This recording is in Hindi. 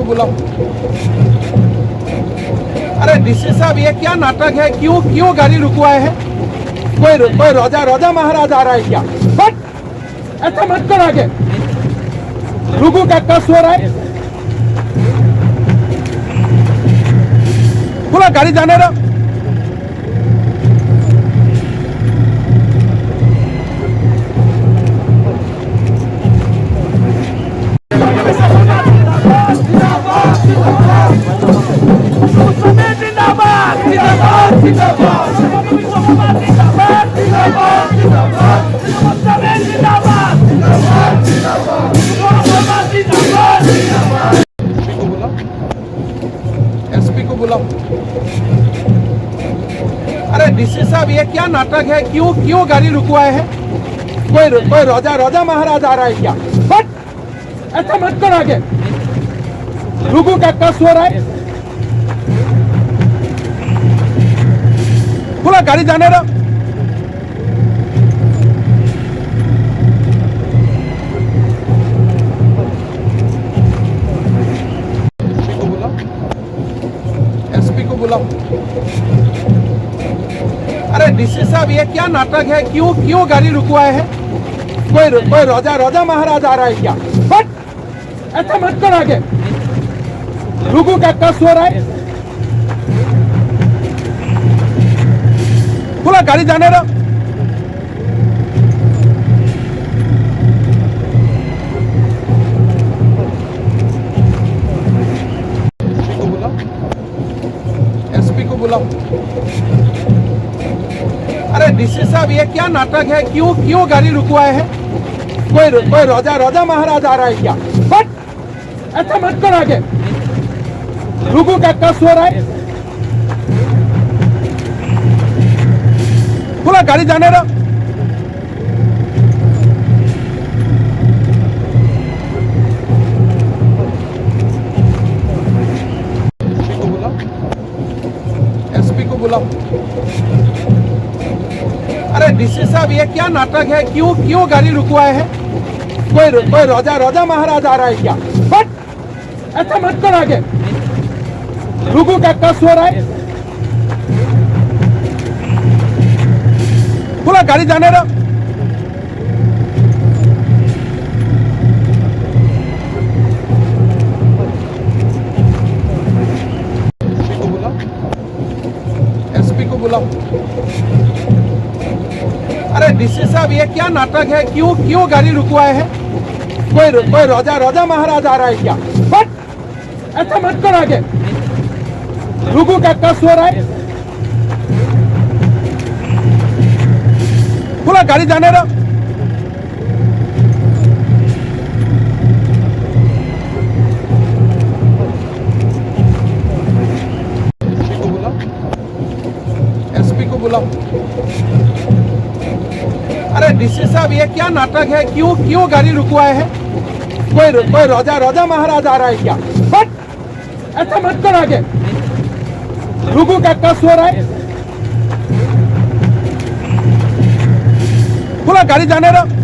बुलाओ। अरे डीसी साहब ये क्या नाटक है? क्यों क्यों गाड़ी रुकवाए हैं? कोई राजा महाराज आ रहा है क्या? बट ऐसा मत कर, आगे रुकू का कष्ट हो रहा है। पूरा गाड़ी जाने दो। एसपी को बुलाओ। अरे डीसी साहब ये क्या नाटक है? क्यों क्यों गाड़ी रुकवाए हैं? कोई राजा महाराज आ रहा है क्या? बट ऐसा मत कर, आगे रुकू का कष्ट हो रहा है। पूरा गाड़ी जाने दो। एसपी को बुलाओ। अरे डीसी साहब ये क्या नाटक है? क्यों क्यों गाड़ी रुकवाए हैं? कोई राजा महाराज आ रहा है क्या? बट ऐसा मत कर, आगे रुकू का कष्ट हो रहा है। पूरा गाड़ी जाने दो। एसपी को बुलाओ। अरे डीसी साहब ये क्या नाटक है? क्यों क्यों गाड़ी रुकवाए हैं? कोई राजा महाराज आ रहा है क्या? बट ऐसा मत कर, आगे रुकू का कष्ट हो रहा है। पूरा गाड़ी जाने दो। एसपी को बुलाओ। अरे डीसी साहब ये क्या नाटक है? क्यों क्यों गाड़ी रुकवाए हैं? कोई राजा महाराज आ रहा है क्या? बट ऐसा मत कर, आगे रुकू का कष्ट हो रहा है। पूरा गाड़ी जाने दो। एसपी को बुलाओ। अरे डीसी साहब ये क्या नाटक है? क्यों क्यों गाड़ी रुकवाए हैं? कोई राजा महाराज आ रहा है क्या? बट ऐसा मत कर, आगे रुकू का कष्ट हो रहा है। पूरा गाड़ी जाने दो। एसपी को बुलाओ। अरे डीसी साहब ये क्या नाटक है? क्यों क्यों गाड़ी रुकवाए हैं? कोई राजा महाराज आ रहा है क्या? बट ऐसा मत कर, आगे रुकू का कष्ट हो रहा है। पूरा गाड़ी जाने दो।